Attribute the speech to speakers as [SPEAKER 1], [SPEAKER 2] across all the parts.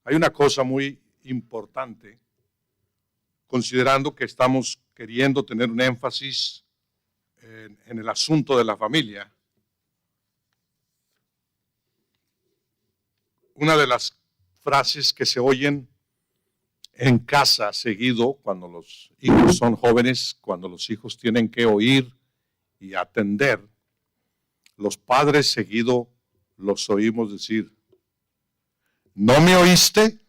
[SPEAKER 1] Hay una cosa muy importante, considerando que estamos queriendo tener un énfasis en el asunto de la familia. Una de las frases que se oyen en casa seguido cuando los hijos son jóvenes, cuando los hijos tienen que oír y atender, los padres seguido los oímos decir: ¿no me oíste?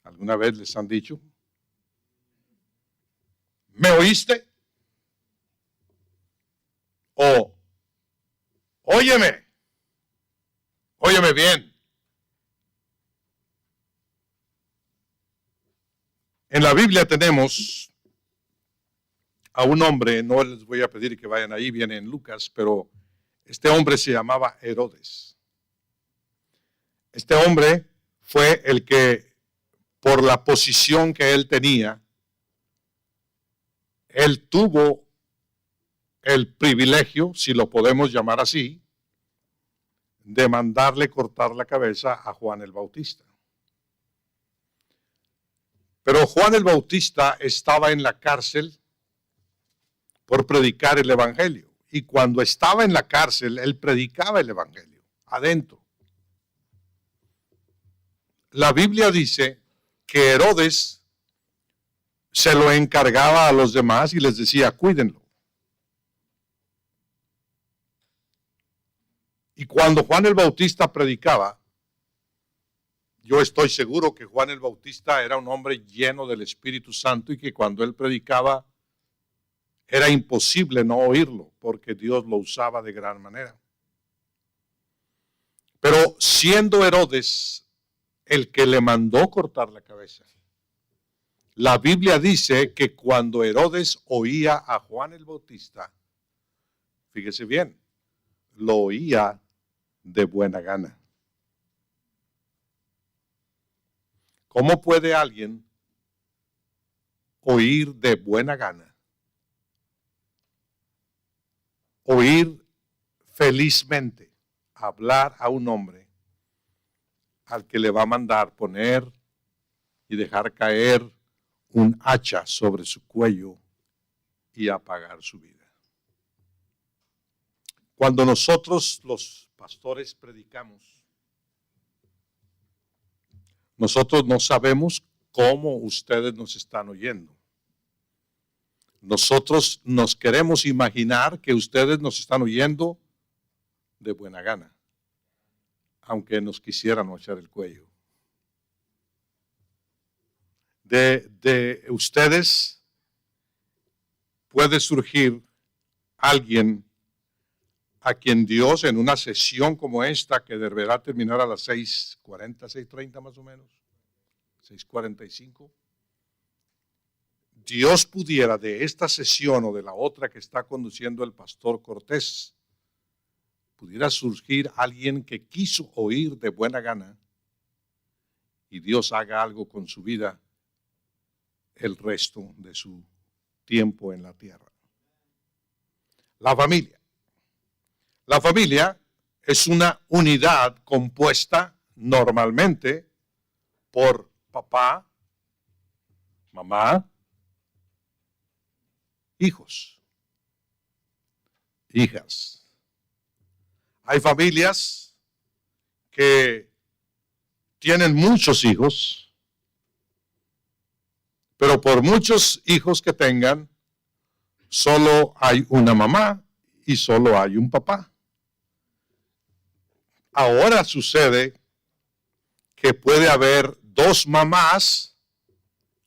[SPEAKER 1] ¿Alguna vez les han dicho? ¿Me oíste? O óyeme bien. En la Biblia tenemos a un hombre, no les voy a pedir que vayan ahí, viene en Lucas, pero este hombre se llamaba Herodes. Este hombre fue el que, por la posición que él tenía, él tuvo el privilegio, si lo podemos llamar así, de mandarle cortar la cabeza a Juan el Bautista. Pero Juan el Bautista estaba en la cárcel por predicar el evangelio. Y cuando estaba en la cárcel, él predicaba el evangelio, adentro. La Biblia dice que Herodes se lo encargaba a los demás y les decía: cuídenlo. Y cuando Juan el Bautista predicaba, yo estoy seguro que Juan el Bautista era un hombre lleno del Espíritu Santo y que cuando él predicaba era imposible no oírlo porque Dios lo usaba de gran manera. Pero siendo Herodes el que le mandó cortar la cabeza, la Biblia dice que cuando Herodes oía a Juan el Bautista, fíjese bien, lo oía de buena gana. ¿Cómo puede alguien oír de buena gana? Oír felizmente hablar a un hombre al que le va a mandar poner y dejar caer un hacha sobre su cuello y apagar su vida. Cuando nosotros los pastores predicamos, nosotros no sabemos cómo ustedes nos están oyendo. Nosotros nos queremos imaginar que ustedes nos están oyendo de buena gana, aunque nos quisieran echar el cuello. De ustedes puede surgir alguien a quien Dios, en una sesión como esta, que deberá terminar a las 6:40, 6:30 más o menos, 6:45, Dios pudiera, de esta sesión o de la otra que está conduciendo el pastor Cortés, pudiera surgir alguien que quiso oír de buena gana y Dios haga algo con su vida el resto de su tiempo en la tierra. La familia. La familia es una unidad compuesta normalmente por papá, mamá, hijos, hijas. Hay familias que tienen muchos hijos, pero por muchos hijos que tengan, solo hay una mamá y solo hay un papá. Ahora sucede que puede haber dos mamás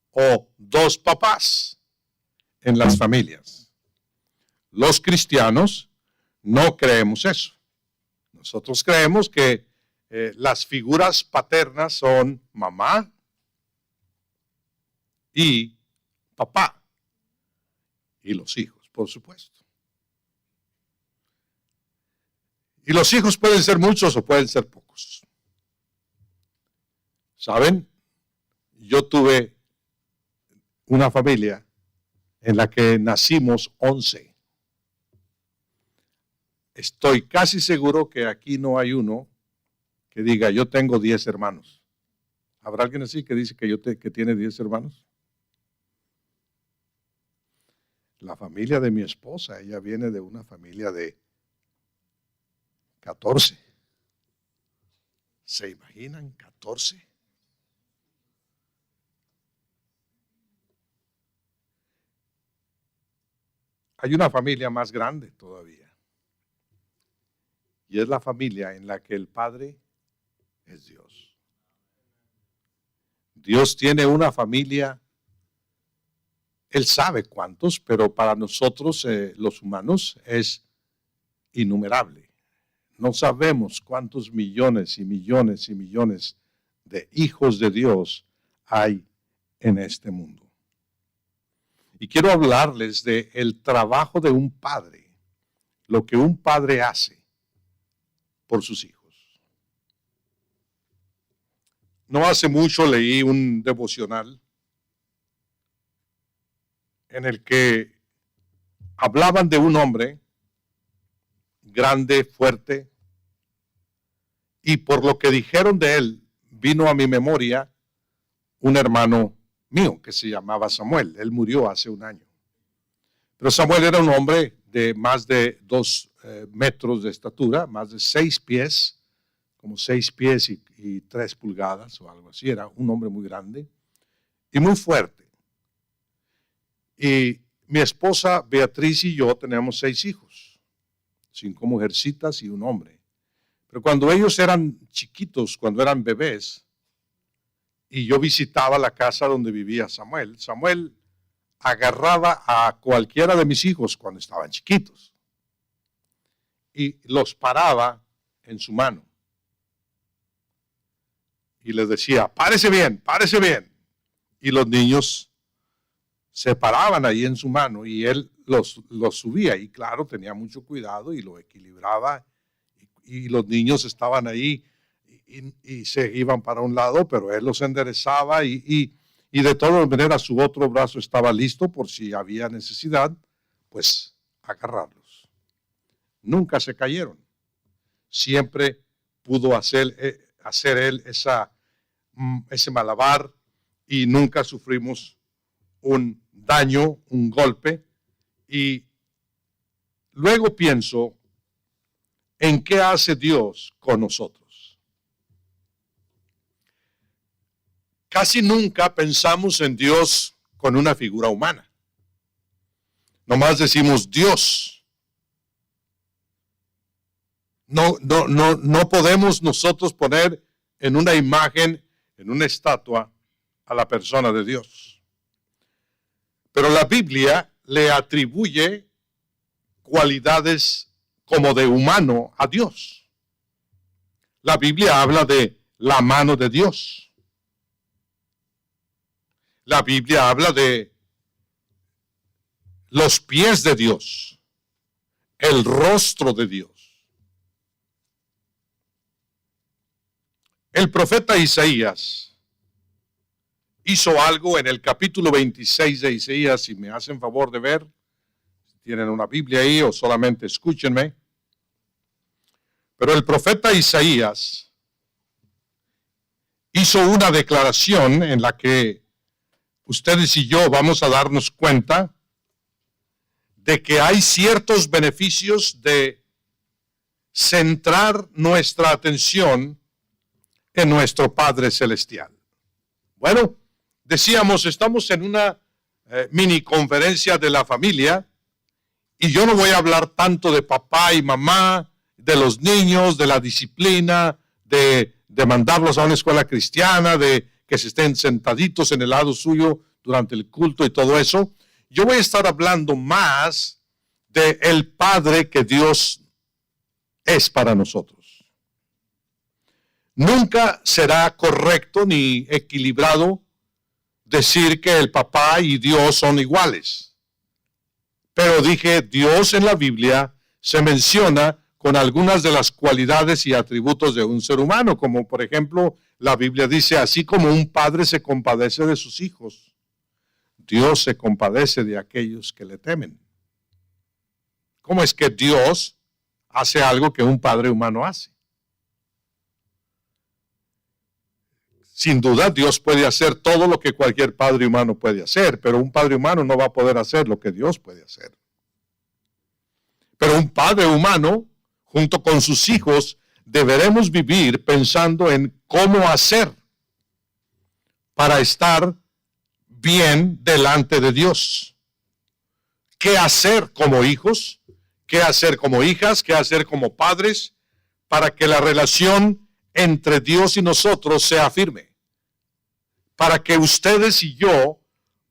[SPEAKER 1] o dos papás en las familias. Los cristianos no creemos eso. Nosotros creemos que las figuras paternas son mamá y papá y los hijos, por supuesto. Y los hijos pueden ser muchos o pueden ser pocos. ¿Saben? Yo tuve una familia en la que nacimos 11. Estoy casi seguro que aquí no hay uno que diga, yo tengo 10 hermanos. ¿Habrá alguien así que dice que tiene 10 hermanos? La familia de mi esposa, ella viene de una familia de 14. ¿Se imaginan 14? Hay una familia más grande todavía. Y es la familia en la que el Padre es Dios. Dios tiene una familia, Él sabe cuántos, pero para nosotros los humanos es innumerable. No sabemos cuántos millones y millones y millones de hijos de Dios hay en este mundo. Y quiero hablarles del trabajo de un padre, lo que un padre hace por sus hijos. No hace mucho leí un devocional en el que hablaban de un hombre grande, fuerte, y por lo que dijeron de él, vino a mi memoria un hermano mío que se llamaba Samuel. Él murió hace un año. Pero Samuel era un hombre de más de 2 metros de estatura, más de 6 pies, como 6 pies y 3 pulgadas o algo así. Era un hombre muy grande y muy fuerte. Y mi esposa Beatriz y yo tenemos 6 hijos, 5 mujercitas y un hombre. Pero cuando ellos eran chiquitos, cuando eran bebés, y yo visitaba la casa donde vivía Samuel, Samuel agarraba a cualquiera de mis hijos cuando estaban chiquitos y los paraba en su mano. Y les decía, párese bien, párese bien. Y los niños se paraban ahí en su mano y él los subía. Y claro, tenía mucho cuidado y lo equilibraba. Y los niños estaban ahí y se iban para un lado, pero él los enderezaba y de todas maneras su otro brazo estaba listo por si había necesidad, pues agarrarlos. Nunca se cayeron. Siempre pudo hacer él ese malabar y nunca sufrimos un daño, un golpe. Y luego pienso en qué hace Dios con nosotros. Casi nunca pensamos en Dios con una figura humana. Nomás decimos Dios. No podemos nosotros poner en una imagen, en una estatua, a la persona de Dios. Pero la Biblia le atribuye cualidades como de humano a Dios. La Biblia habla de la mano de Dios. La Biblia habla de los pies de Dios, el rostro de Dios. El profeta Isaías hizo algo en el capítulo 26 de Isaías, si me hacen favor de ver, si tienen una Biblia ahí o solamente escúchenme. Pero el profeta Isaías hizo una declaración en la que ustedes y yo vamos a darnos cuenta de que hay ciertos beneficios de centrar nuestra atención en nuestro Padre Celestial. Bueno, decíamos, estamos en una mini conferencia de la familia y yo no voy a hablar tanto de papá y mamá, de los niños, de la disciplina, de mandarlos a una escuela cristiana, de que se estén sentaditos en el lado suyo durante el culto y todo eso. Yo voy a estar hablando más de el Padre que Dios es para nosotros. Nunca será correcto ni equilibrado decir que el papá y Dios son iguales. Pero dije, Dios en la Biblia se menciona con algunas de las cualidades y atributos de un ser humano, como por ejemplo, la Biblia dice, así como un padre se compadece de sus hijos, Dios se compadece de aquellos que le temen. ¿Cómo es que Dios hace algo que un padre humano hace? sin duda, Dios puede hacer todo lo que cualquier padre humano puede hacer, pero un padre humano no va a poder hacer lo que Dios puede hacer. Pero un padre humano, junto con sus hijos, deberemos vivir pensando en cómo hacer para estar bien delante de Dios. ¿Qué hacer como hijos? ¿Qué hacer como hijas? ¿Qué hacer como padres? Para que la relación entre Dios y nosotros sea firme. Para que ustedes y yo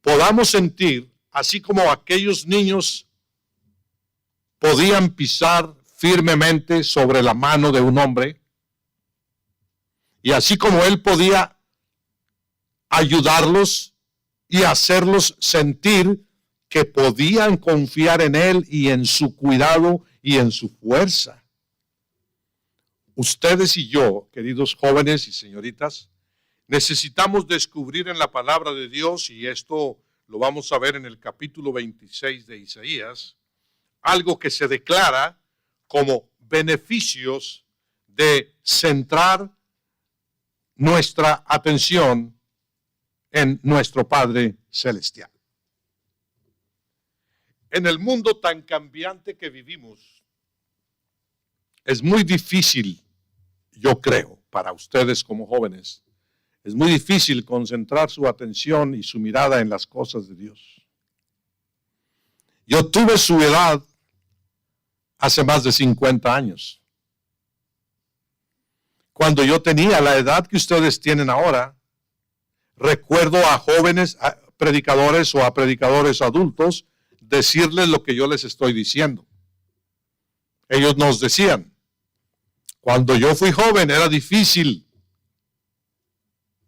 [SPEAKER 1] podamos sentir, así como aquellos niños podían pisar firmemente sobre la mano de un hombre, y así como él podía ayudarlos y hacerlos sentir que podían confiar en él y en su cuidado y en su fuerza. Ustedes y yo, queridos jóvenes y señoritas, necesitamos descubrir en la palabra de Dios, y esto lo vamos a ver en el capítulo 26 de Isaías, algo que se declara como beneficios de centrar nuestra atención en nuestro Padre Celestial. En el mundo tan cambiante que vivimos, es muy difícil, yo creo, para ustedes como jóvenes, es muy difícil concentrar su atención y su mirada en las cosas de Dios. Yo tuve su edad hace más de 50 años. Cuando yo tenía la edad que ustedes tienen ahora, recuerdo a jóvenes a predicadores o a predicadores adultos decirles lo que yo les estoy diciendo. Ellos nos decían, cuando yo fui joven era difícil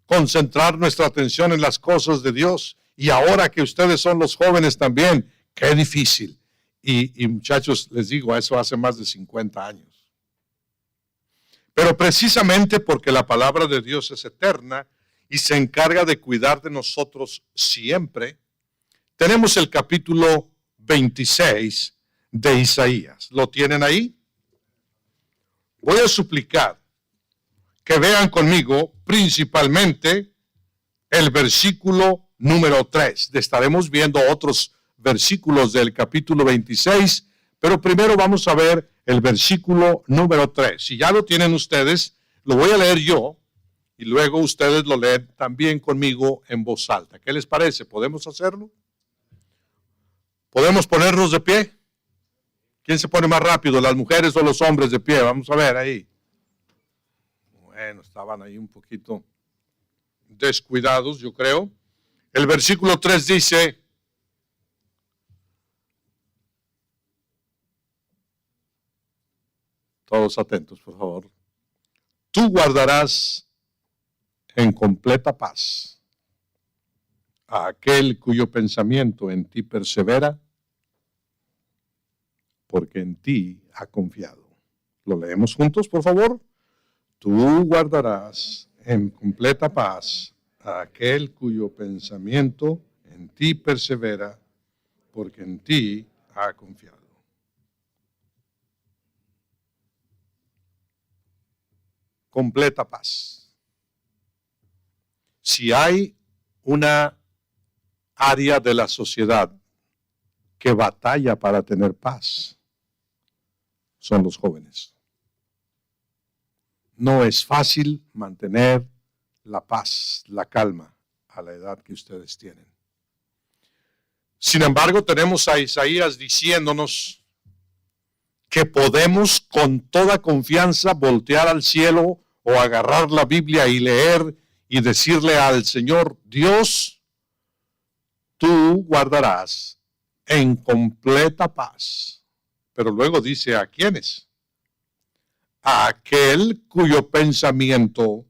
[SPEAKER 1] concentrar nuestra atención en las cosas de Dios, y ahora que ustedes son los jóvenes también, qué difícil. Y muchachos, les digo, eso hace más de 50 años. Pero precisamente porque la palabra de Dios es eterna y se encarga de cuidar de nosotros siempre, tenemos el capítulo 26 de Isaías. ¿Lo tienen ahí? Voy a suplicar que vean conmigo principalmente el versículo número 3. Estaremos viendo otros versículos del capítulo 26, pero primero vamos a ver el versículo número 3. Si ya lo tienen ustedes, lo voy a leer yo y luego ustedes lo leen también conmigo en voz alta. ¿Qué les parece? ¿Podemos hacerlo? ¿Podemos ponernos de pie? ¿Quién se pone más rápido, las mujeres o los hombres de pie? Vamos a ver ahí. Bueno, estaban ahí un poquito descuidados, yo creo. El versículo 3 dice, todos atentos, por favor. Tú guardarás en completa paz a aquel cuyo pensamiento en ti persevera, porque en ti ha confiado. ¿Lo leemos juntos, por favor? Tú guardarás en completa paz a aquel cuyo pensamiento en ti persevera, porque en ti ha confiado. Completa paz. Si hay una área de la sociedad que batalla para tener paz, son los jóvenes. No es fácil mantener la paz, la calma a la edad que ustedes tienen. Sin embargo, tenemos a Isaías diciéndonos que podemos con toda confianza voltear al cielo o agarrar la Biblia y leer y decirle al Señor, Dios, tú guardarás en completa paz. Pero luego dice, ¿a quiénes? A aquel cuyo pensamiento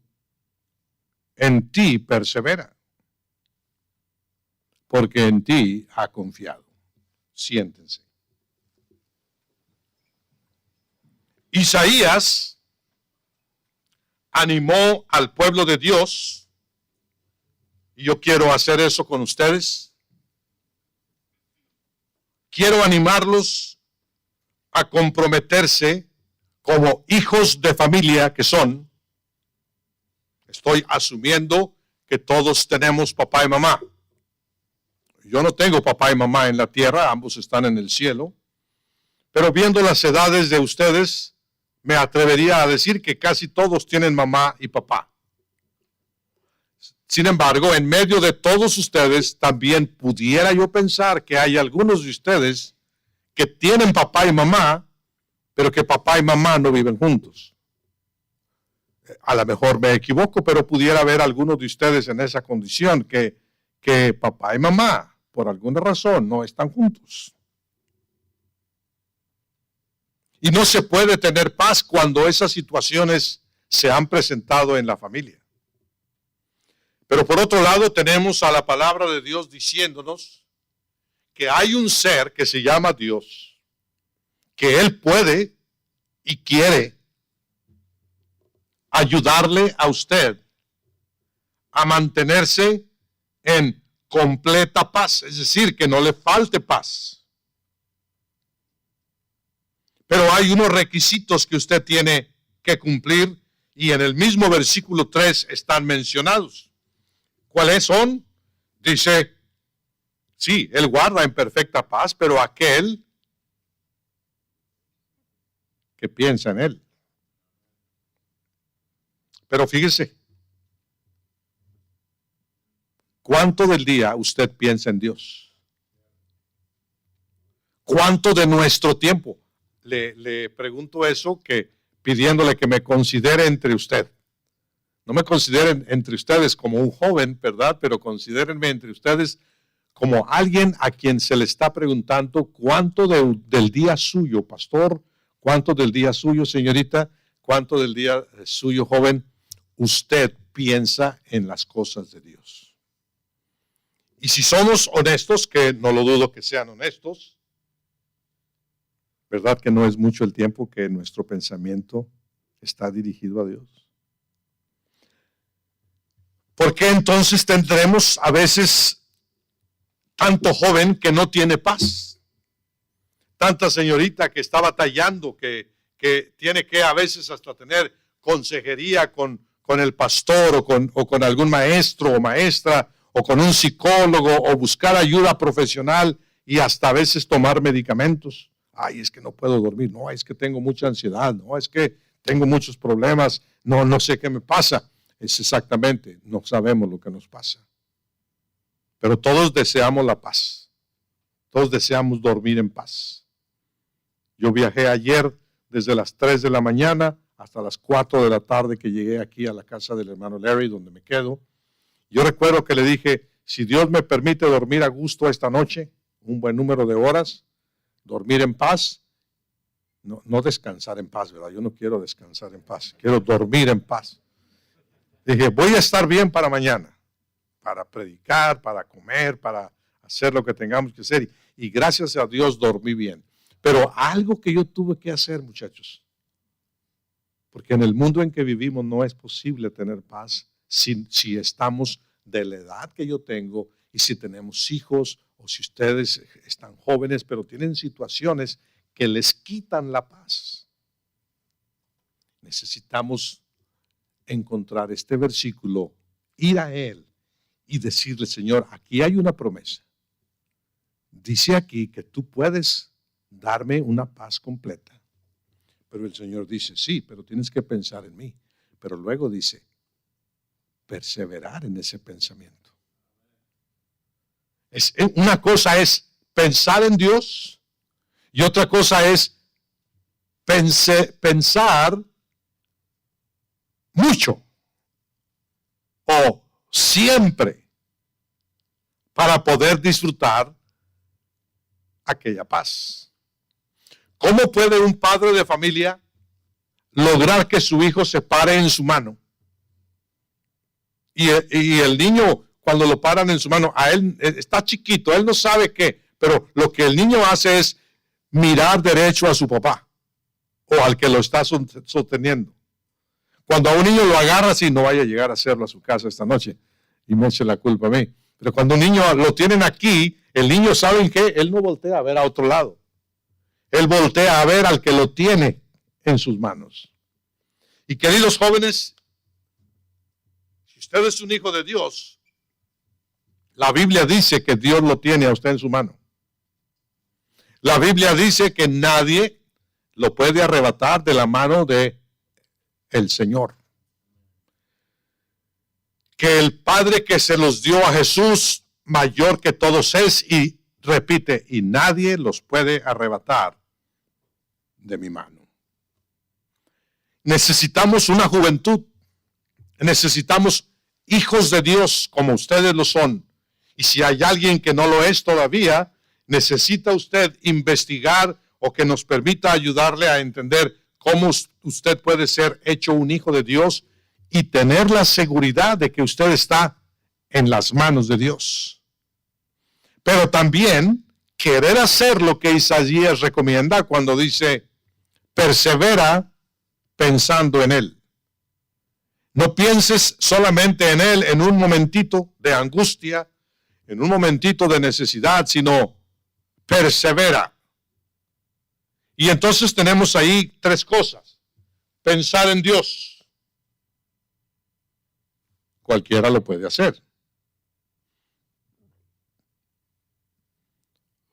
[SPEAKER 1] en ti persevera, porque en ti ha confiado. Siéntense. Isaías animó al pueblo de Dios, y yo quiero hacer eso con ustedes. Quiero animarlos a comprometerse como hijos de familia que son. Estoy asumiendo que todos tenemos papá y mamá. Yo no tengo papá y mamá en la tierra, ambos están en el cielo. Pero viendo las edades de ustedes, me atrevería a decir que casi todos tienen mamá y papá. Sin embargo, en medio de todos ustedes, también pudiera yo pensar que hay algunos de ustedes que tienen papá y mamá, pero que papá y mamá no viven juntos. A lo mejor me equivoco, pero pudiera haber algunos de ustedes en esa condición que papá y mamá, por alguna razón, no están juntos. Y no se puede tener paz cuando esas situaciones se han presentado en la familia. Pero por otro lado tenemos a la palabra de Dios diciéndonos que hay un ser que se llama Dios, que Él puede y quiere ayudarle a usted a mantenerse en completa paz, es decir, que no le falte paz. Pero hay unos requisitos que usted tiene que cumplir y en el mismo versículo 3 están mencionados. ¿Cuáles son? Dice, sí, Él guarda en perfecta paz, pero aquel que piensa en Él. Pero fíjese, ¿cuánto del día usted piensa en Dios? ¿Cuánto de nuestro tiempo? Le pregunto eso pidiéndole que me considere entre usted. No me consideren entre ustedes como un joven, ¿verdad? Pero considérenme entre ustedes como alguien a quien se le está preguntando cuánto del día suyo, pastor, cuánto del día suyo, señorita, cuánto del día suyo, joven, usted piensa en las cosas de Dios. Y si somos honestos, que no lo dudo que sean honestos, ¿verdad que no es mucho el tiempo que nuestro pensamiento está dirigido a Dios? ¿Por qué entonces tendremos a veces tanto joven que no tiene paz? Tanta señorita que está batallando, que tiene que a veces hasta tener consejería con el pastor o con algún maestro o maestra o con un psicólogo o buscar ayuda profesional y hasta a veces tomar medicamentos. Ay, es que no puedo dormir, no, es que tengo mucha ansiedad, no, es que tengo muchos problemas, no sé qué me pasa. Es exactamente, no sabemos lo que nos pasa. Pero todos deseamos la paz. Todos deseamos dormir en paz. Yo viajé ayer desde las 3 de la mañana hasta las 4 de la tarde que llegué aquí a la casa del hermano Larry, donde me quedo. Yo recuerdo que le dije, si Dios me permite dormir a gusto esta noche, un buen número de horas, dormir en paz, no descansar en paz, ¿verdad? Yo no quiero descansar en paz, quiero dormir en paz. Dije, voy a estar bien para mañana, para predicar, para comer, para hacer lo que tengamos que hacer. Y gracias a Dios dormí bien. Pero algo que yo tuve que hacer, muchachos, porque en el mundo en que vivimos no es posible tener paz si estamos de la edad que yo tengo y si tenemos hijos o si ustedes están jóvenes, pero tienen situaciones que les quitan la paz. Necesitamos encontrar este versículo, ir a él y decirle, Señor, aquí hay una promesa. Dice aquí que tú puedes darme una paz completa. Pero el Señor dice, sí, pero tienes que pensar en mí. Pero luego dice, perseverar en ese pensamiento. Una cosa es pensar en Dios y otra cosa es pensar mucho o siempre para poder disfrutar aquella paz. ¿Cómo puede un padre de familia lograr que su hijo se pare en su mano? Y el niño, cuando lo paran en su mano, a él está chiquito, él no sabe qué, pero lo que el niño hace es mirar derecho a su papá o al que lo está sosteniendo. Cuando a un niño lo agarra así, no vaya a llegar a hacerlo a su casa esta noche y me eche la culpa a mí. Pero cuando un niño lo tienen aquí, el niño sabe que él no voltea a ver a otro lado. Él voltea a ver al que lo tiene en sus manos. Y queridos jóvenes, usted es un hijo de Dios, la Biblia dice que Dios lo tiene a usted en su mano. La Biblia dice que nadie lo puede arrebatar de la mano de el Señor. Que el Padre que se los dio a Jesús, mayor que todos es, y repite, y nadie los puede arrebatar de mi mano. Necesitamos una juventud, necesitamos hijos de Dios como ustedes lo son. Y si hay alguien que no lo es todavía, necesita usted investigar o que nos permita ayudarle a entender cómo usted puede ser hecho un hijo de Dios y tener la seguridad de que usted está en las manos de Dios. Pero también querer hacer lo que Isaías recomienda cuando dice, persevera pensando en Él. No pienses solamente en Él en un momentito de angustia, en un momentito de necesidad, sino persevera. Y entonces tenemos ahí tres cosas. Pensar en Dios. Cualquiera lo puede hacer.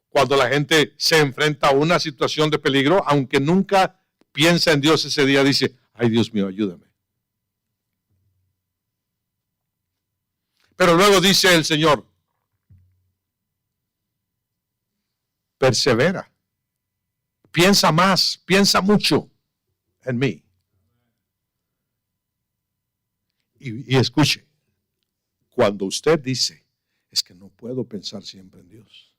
[SPEAKER 1] Cuando la gente se enfrenta a una situación de peligro, aunque nunca piensa en Dios ese día, dice, ay Dios mío, ayúdame. Pero luego dice el Señor, persevera. Piensa más, piensa mucho en mí. Y escuche, cuando usted dice, es que no puedo pensar siempre en Dios,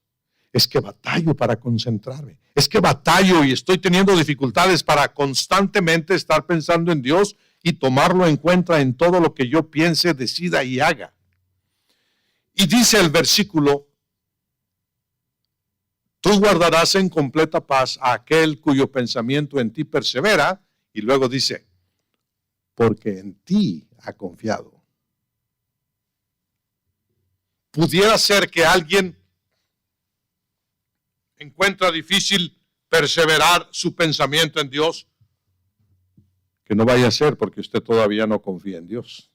[SPEAKER 1] es que batallo para concentrarme, es que batallo y estoy teniendo dificultades para constantemente estar pensando en Dios y tomarlo en cuenta en todo lo que yo piense, decida y haga. Y dice el versículo, tú guardarás en completa paz a aquel cuyo pensamiento en ti persevera, y luego dice, porque en ti ha confiado. Pudiera ser que alguien encuentra difícil perseverar su pensamiento en Dios, que no vaya a ser porque usted todavía no confía en Dios.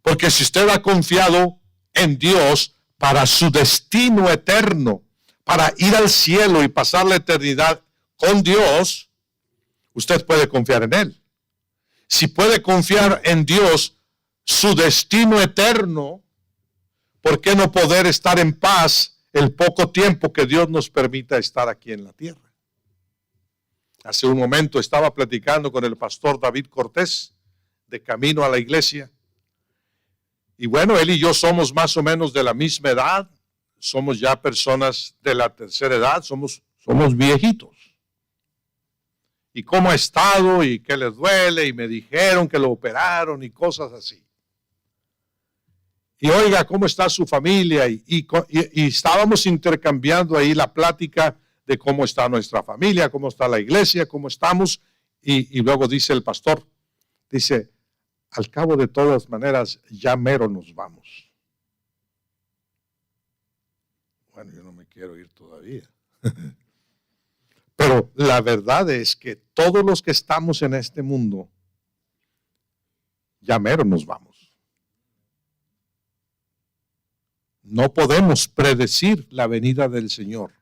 [SPEAKER 1] Porque si usted ha confiado en Dios para su destino eterno, para ir al cielo y pasar la eternidad con Dios, usted puede confiar en Él. Si puede confiar en Dios, su destino eterno, ¿por qué no poder estar en paz el poco tiempo que Dios nos permita estar aquí en la tierra? Hace un momento estaba platicando con el pastor David Cortés, de camino a la iglesia. Y bueno, él y yo somos más o menos de la misma edad. Somos ya personas de la tercera edad, somos viejitos. ¿Y cómo ha estado? ¿Y qué les duele? Y me dijeron que lo operaron y cosas así. Y oiga, ¿cómo está su familia? Y estábamos intercambiando ahí la plática de cómo está nuestra familia, cómo está la iglesia, cómo estamos. Y luego dice el pastor, dice, al cabo de todas maneras, ya mero nos vamos. Bueno, yo no me quiero ir todavía. Pero la verdad es que todos los que estamos en este mundo, ya mero nos vamos. No podemos predecir la venida del Señor.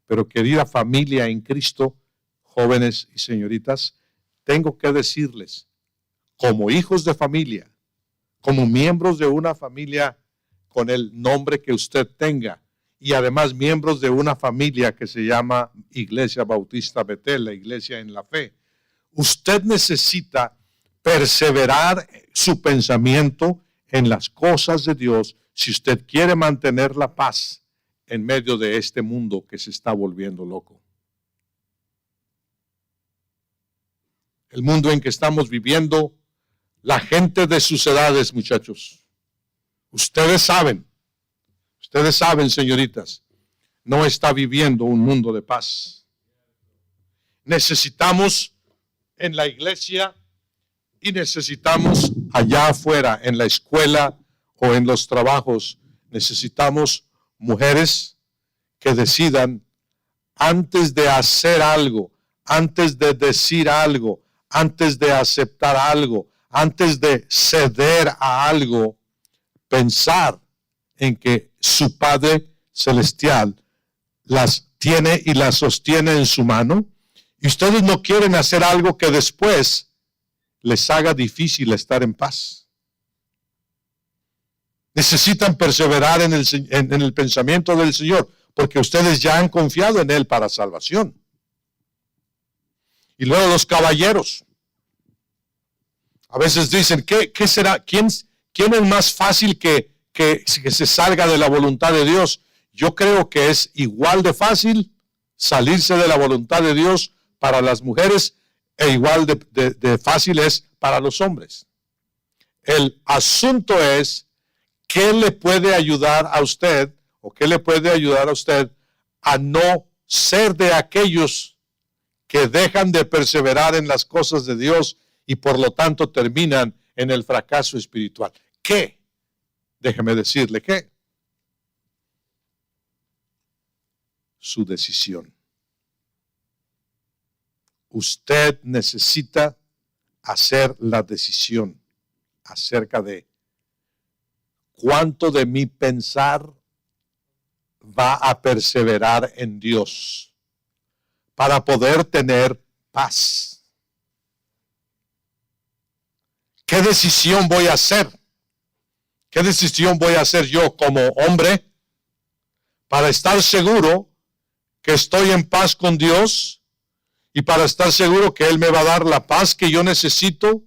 [SPEAKER 1] Pero querida familia en Cristo, jóvenes y señoritas, tengo que decirles, como hijos de familia, como miembros de una familia con el nombre que usted tenga, y además miembros de una familia que se llama Iglesia Bautista Betel, la iglesia en la fe, usted necesita perseverar su pensamiento en las cosas de Dios si usted quiere mantener la paz en medio de este mundo que se está volviendo loco. El mundo en que estamos viviendo, la gente de sus edades, muchachos, ustedes saben, señoritas, no está viviendo un mundo de paz. Necesitamos en la iglesia y necesitamos allá afuera, en la escuela o en los trabajos, necesitamos mujeres que decidan antes de hacer algo, antes de decir algo, antes de aceptar algo, antes de ceder a algo, pensar en que su Padre Celestial las tiene y las sostiene en su mano, y ustedes no quieren hacer algo que después les haga difícil estar en paz. Necesitan perseverar en el pensamiento del Señor, porque ustedes ya han confiado en Él para salvación. Y luego los caballeros. A veces dicen, ¿qué será? ¿Quién es más fácil que se salga de la voluntad de Dios? Yo creo que es igual de fácil salirse de la voluntad de Dios para las mujeres e igual de fácil es para los hombres. El asunto es, ¿qué le puede ayudar a usted o qué le puede ayudar a usted a no ser de aquellos que dejan de perseverar en las cosas de Dios y por lo tanto terminan en el fracaso espiritual? ¿Qué? Déjeme decirle qué. Su decisión. Usted necesita hacer la decisión acerca de cuánto de mi pensar va a perseverar en Dios para poder tener paz. ¿Qué decisión voy a hacer? ¿Qué decisión voy a hacer yo como hombre para estar seguro que estoy en paz con Dios y para estar seguro que Él me va a dar la paz que yo necesito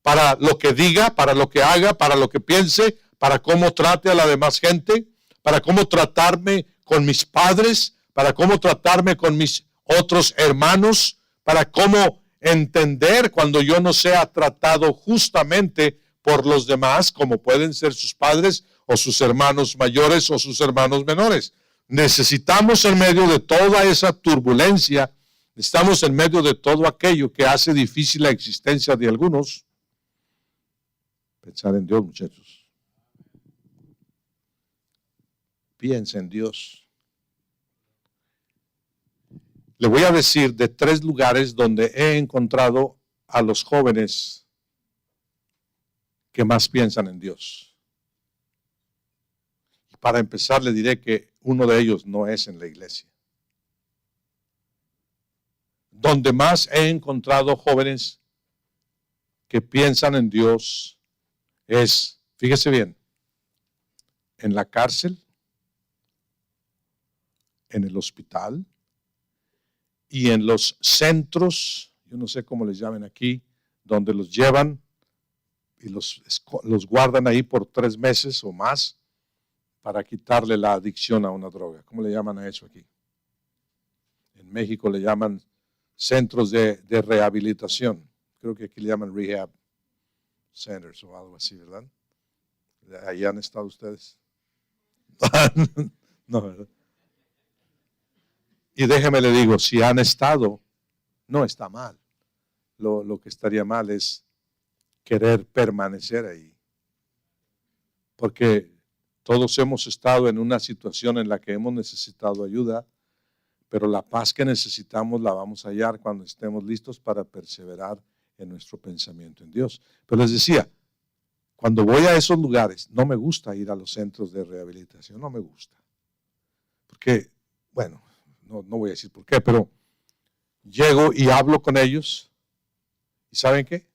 [SPEAKER 1] para lo que diga, para lo que haga, para lo que piense, para cómo trate a la demás gente, para cómo tratarme con mis padres, para cómo tratarme con mis otros hermanos, para cómo entender cuando yo no sea tratado justamente por los demás, como pueden ser sus padres o sus hermanos mayores o sus hermanos menores. Necesitamos en medio de toda esa turbulencia, estamos en medio de todo aquello que hace difícil la existencia de algunos, pensar en Dios, muchachos. Piensa en Dios. Le voy a decir de 3 lugares donde he encontrado a los jóvenes que más piensan en Dios. Y para empezar le diré que uno de ellos no es en la iglesia. Donde más he encontrado jóvenes que piensan en Dios es, fíjese bien, en la cárcel, en el hospital y en los centros, yo no sé cómo les llamen aquí, donde los llevan y los guardan ahí por 3 meses o más para quitarle la adicción a una droga. ¿Cómo le llaman a eso aquí? En México le llaman centros de rehabilitación. Creo que aquí le llaman rehab centers o algo así, ¿verdad? ¿Ahí han estado ustedes? No, ¿verdad? Y déjeme le digo, si han estado, no está mal. Lo que estaría mal es querer permanecer ahí. Porque todos hemos estado en una situación en la que hemos necesitado ayuda, pero la paz que necesitamos la vamos a hallar cuando estemos listos para perseverar en nuestro pensamiento en Dios. Pero les decía, cuando voy a esos lugares, no me gusta ir a los centros de rehabilitación, no me gusta. Porque, bueno, no voy a decir por qué, pero llego y hablo con ellos. ¿Y saben qué?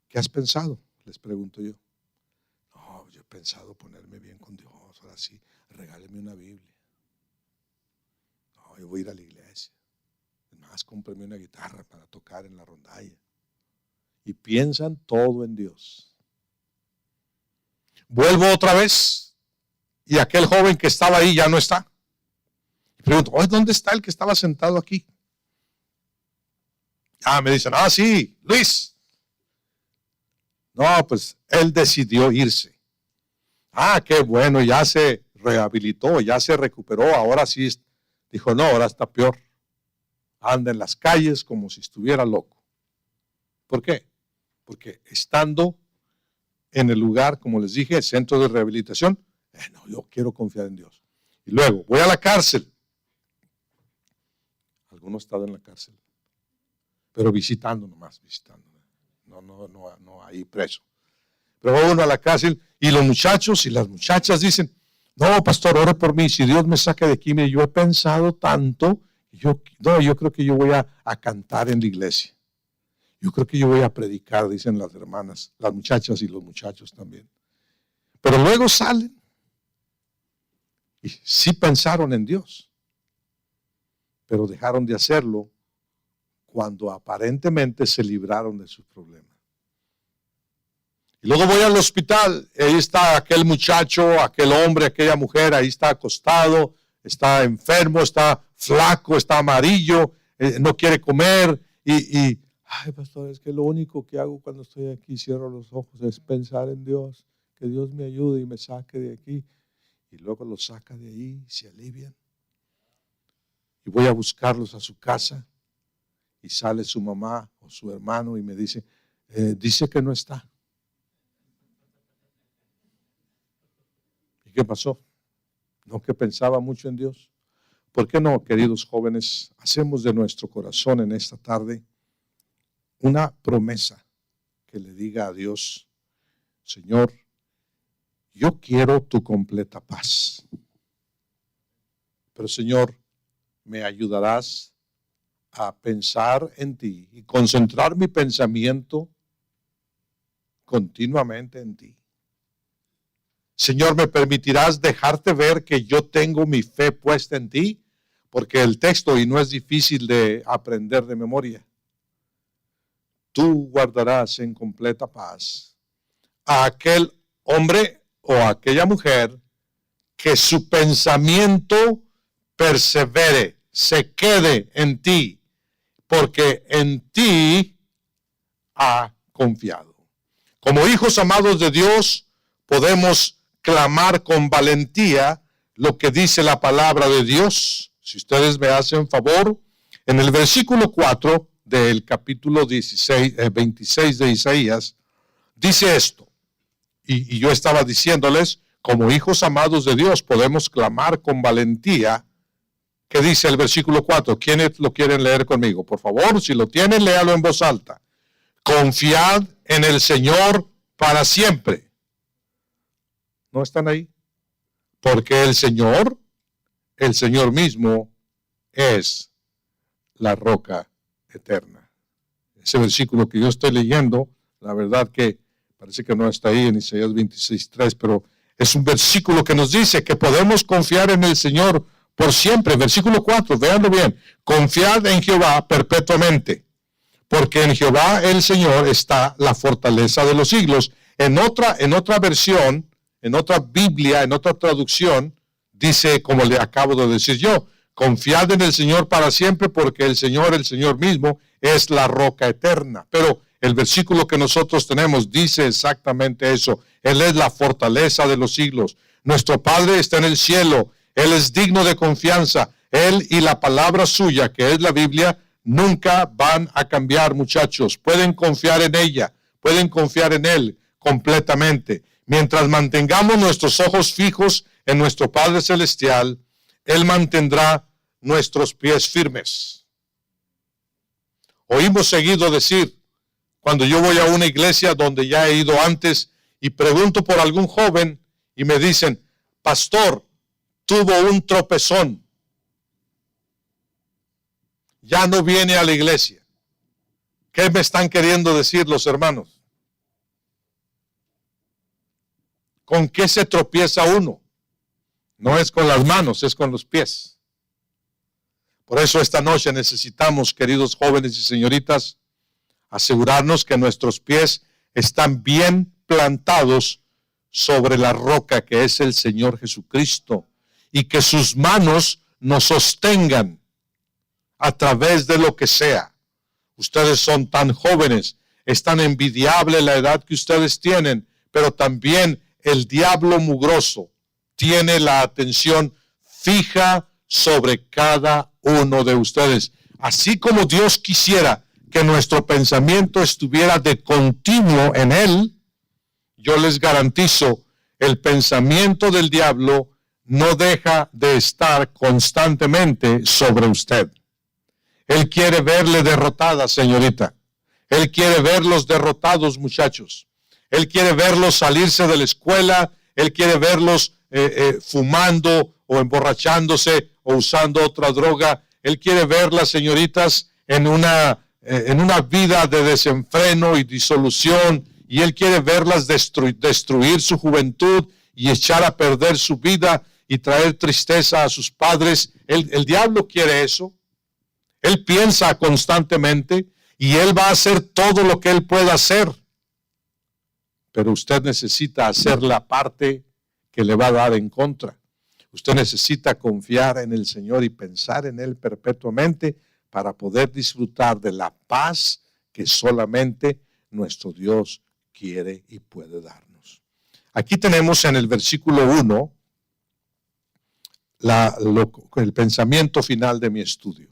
[SPEAKER 1] ¿Qué has pensado? Les pregunto yo. No, yo he pensado ponerme bien con Dios. Ahora sí, regáleme una Biblia. No, yo voy a ir a la iglesia. Además, cómpreme una guitarra para tocar en la rondalla. Y piensan todo en Dios. Vuelvo otra vez y aquel joven que estaba ahí ya no está. Y pregunto, oye, ¿dónde está el que estaba sentado aquí? Me dicen, sí, Luis. No, pues él decidió irse. Qué bueno, ya se rehabilitó, ya se recuperó, ahora sí. Dijo, no, ahora está peor. Anda en las calles como si estuviera loco. ¿Por qué? Porque estando en el lugar, como les dije, el centro de rehabilitación, no, yo quiero confiar en Dios. Y luego, voy a la cárcel. ¿Alguno ha estado en la cárcel? Pero visitando nomás, visitando. no ahí preso. Pero va uno a la cárcel y los muchachos y las muchachas dicen, no, pastor, ore por mí, si Dios me saca de aquí, yo he pensado tanto, yo creo que yo voy a cantar en la iglesia. Yo creo que yo voy a predicar, dicen las hermanas, las muchachas y los muchachos también. Pero luego salen y sí pensaron en Dios, pero dejaron de hacerlo cuando aparentemente se libraron de sus problemas. Y luego voy al hospital, y ahí está aquel muchacho, aquel hombre, aquella mujer, ahí está acostado, está enfermo, está flaco, está amarillo, no quiere comer ay, pastor, es que lo único que hago cuando estoy aquí, cierro los ojos, es pensar en Dios, que Dios me ayude y me saque de aquí. Y luego los saca de ahí, se alivian. Y voy a buscarlos a su casa y sale su mamá o su hermano y me dice, dice que no está. ¿Y qué pasó? No que pensaba mucho en Dios. ¿Por qué no, queridos jóvenes, hacemos de nuestro corazón en esta tarde una promesa que le diga a Dios, Señor, yo quiero tu completa paz. Pero Señor, me ayudarás a pensar en ti y concentrar mi pensamiento continuamente en ti. Señor, ¿me permitirás dejarte ver que yo tengo mi fe puesta en ti? Porque el texto, y no es difícil de aprender de memoria, tú guardarás en completa paz a aquel hombre o a aquella mujer que su pensamiento persevere, se quede en ti, porque en ti ha confiado. Como hijos amados de Dios, podemos clamar con valentía lo que dice la palabra de Dios. Si ustedes me hacen favor, en el versículo 4 del capítulo 26 de Isaías, dice esto, y yo estaba diciéndoles, como hijos amados de Dios, podemos clamar con valentía. ¿Qué dice el versículo 4? ¿Quiénes lo quieren leer conmigo? Por favor, si lo tienen, léalo en voz alta. Confiad en el Señor para siempre. ¿No están ahí? Porque el Señor mismo es la roca eterna. Ese versículo que yo estoy leyendo, la verdad que parece que no está ahí en Isaías 26:3, pero es un versículo que nos dice que podemos confiar en el Señor por siempre. Versículo 4, véanlo bien. Confiad en Jehová perpetuamente, porque en Jehová el Señor está la fortaleza de los siglos. En otra versión, en otra Biblia, en otra traducción, dice, como le acabo de decir yo, confiad en el Señor para siempre, porque el Señor mismo, es la roca eterna. Pero el versículo que nosotros tenemos dice exactamente eso. Él es la fortaleza de los siglos. Nuestro Padre está en el cielo. Él es digno de confianza. Él y la palabra suya, que es la Biblia, nunca van a cambiar, muchachos. Pueden confiar en ella. Pueden confiar en Él completamente. Mientras mantengamos nuestros ojos fijos en nuestro Padre Celestial, Él mantendrá nuestros pies firmes. Oímos seguido decir, cuando yo voy a una iglesia donde ya he ido antes y pregunto por algún joven y me dicen, pastor, tuvo un tropezón, ya no viene a la iglesia. ¿Qué me están queriendo decir los hermanos? ¿Con qué se tropieza uno? No es con las manos, es con los pies. Por eso esta noche necesitamos, queridos jóvenes y señoritas, asegurarnos que nuestros pies están bien plantados sobre la roca que es el Señor Jesucristo y que sus manos nos sostengan a través de lo que sea. Ustedes son tan jóvenes, es tan envidiable la edad que ustedes tienen, pero también el diablo mugroso tiene la atención fija sobre cada uno de ustedes. Así como Dios quisiera que nuestro pensamiento estuviera de continuo en Él, yo les garantizo, el pensamiento del diablo no deja de estar constantemente sobre usted. Él quiere verle derrotada, señorita. Él quiere verlos derrotados, muchachos. Él quiere verlos salirse de la escuela. Él quiere verlos fumando o emborrachándose o usando otra droga. Él quiere verlas, señoritas, en una vida de desenfreno y disolución. Y Él quiere verlas destruir su juventud y echar a perder su vida y traer tristeza a sus padres. El diablo quiere eso. Él piensa constantemente y Él va a hacer todo lo que Él pueda hacer. Pero usted necesita hacer la parte que le va a dar en contra. Usted necesita confiar en el Señor y pensar en Él perpetuamente para poder disfrutar de la paz que solamente nuestro Dios quiere y puede darnos. Aquí tenemos en el versículo 1 el pensamiento final de mi estudio.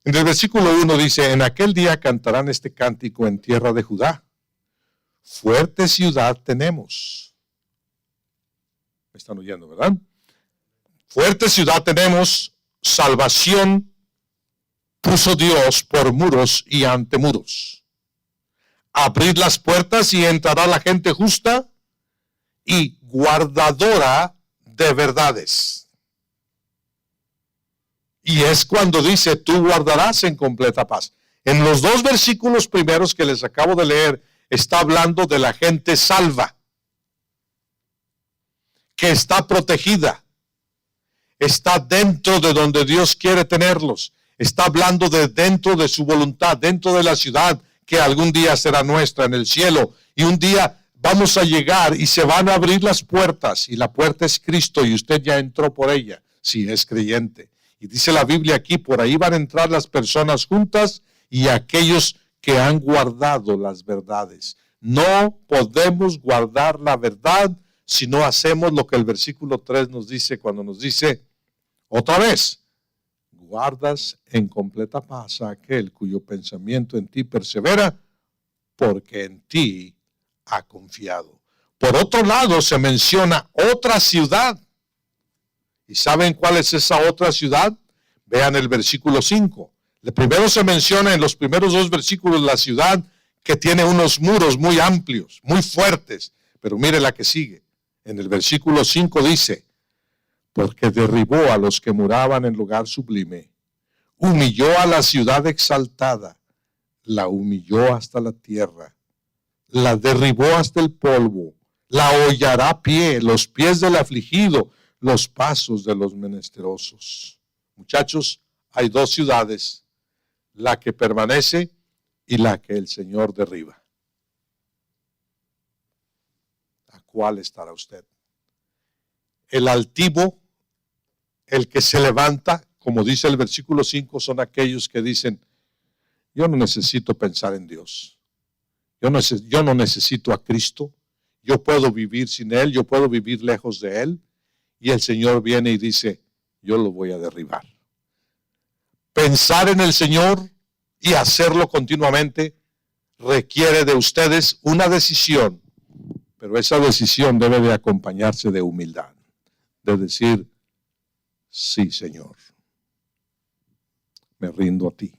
[SPEAKER 1] En el versículo 1 dice: en aquel día cantarán este cántico en tierra de Judá. Fuerte ciudad tenemos. Me están oyendo, ¿verdad? Fuerte ciudad tenemos, salvación puso Dios por muros y ante muros. Abrid las puertas y entrará la gente justa y guardadora de verdades. Y es cuando dice: tú guardarás en completa paz. En los dos versículos primeros que les acabo de leer, está hablando de la gente salva, que está protegida, está dentro de donde Dios quiere tenerlos, está hablando de dentro de su voluntad, dentro de la ciudad que algún día será nuestra en el cielo, y un día vamos a llegar y se van a abrir las puertas, y la puerta es Cristo y usted ya entró por ella, si es creyente. Y dice la Biblia aquí: por ahí van a entrar las personas juntas y aquellos que han guardado las verdades. No podemos guardar la verdad si no hacemos lo que el versículo 3 nos dice, cuando nos dice otra vez: guardas en completa paz a aquel cuyo pensamiento en ti persevera, porque en ti ha confiado. Por otro lado, se menciona otra ciudad. ¿Y saben cuál es esa otra ciudad? Vean el versículo 5. Primero se menciona en los primeros dos versículos la ciudad que tiene unos muros muy amplios, muy fuertes. Pero mire la que sigue. En el versículo 5 dice: porque derribó a los que moraban en lugar sublime, humilló a la ciudad exaltada, la humilló hasta la tierra, la derribó hasta el polvo, la hollará a pie, los pies del afligido, los pasos de los menesterosos. Muchachos, hay dos ciudades, la que permanece y la que el Señor derriba. ¿A cuál estará usted? El altivo, el que se levanta, como dice el versículo 5, son aquellos que dicen: yo no necesito pensar en Dios. Yo no necesito a Cristo. Yo puedo vivir sin Él, yo puedo vivir lejos de Él. Y el Señor viene y dice: yo lo voy a derribar. Pensar en el Señor y hacerlo continuamente requiere de ustedes una decisión, pero esa decisión debe de acompañarse de humildad, de decir: sí, Señor, me rindo a ti.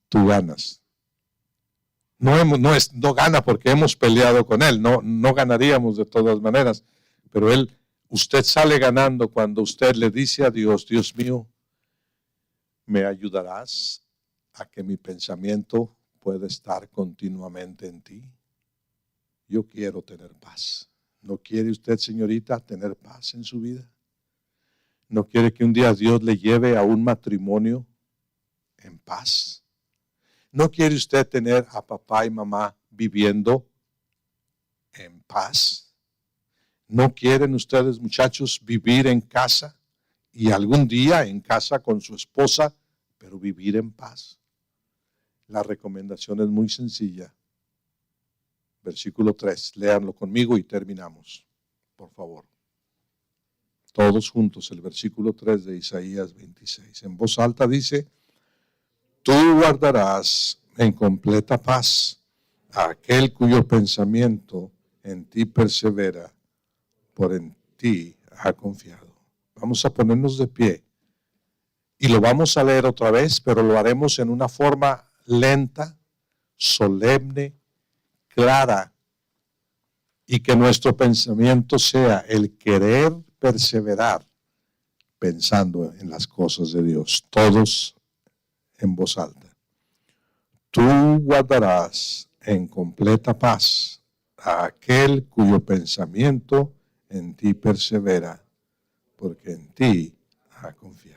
[SPEAKER 1] Tú ganas. No gana porque hemos peleado con Él, no ganaríamos de todas maneras, pero usted sale ganando cuando usted le dice a Dios: Dios mío, ¿me ayudarás a que mi pensamiento pueda estar continuamente en ti? Yo quiero tener paz. ¿No quiere usted, señorita, tener paz en su vida? ¿No quiere que un día Dios le lleve a un matrimonio en paz? ¿No quiere usted tener a papá y mamá viviendo en paz? ¿No quieren ustedes, muchachos, vivir en casa y algún día en casa con su esposa, pero vivir en paz? La recomendación es muy sencilla. Versículo 3, léanlo conmigo y terminamos, por favor. Todos juntos, el versículo 3 de Isaías 26. En voz alta dice: tú guardarás en completa paz a aquel cuyo pensamiento en ti persevera, por en ti ha confiado. Vamos a ponernos de pie y lo vamos a leer otra vez, pero lo haremos en una forma lenta, solemne, clara, y que nuestro pensamiento sea el querer perseverar pensando en las cosas de Dios, todos en voz alta. Tú guardarás en completa paz a aquel cuyo pensamiento en ti persevera, porque en ti ha confiado.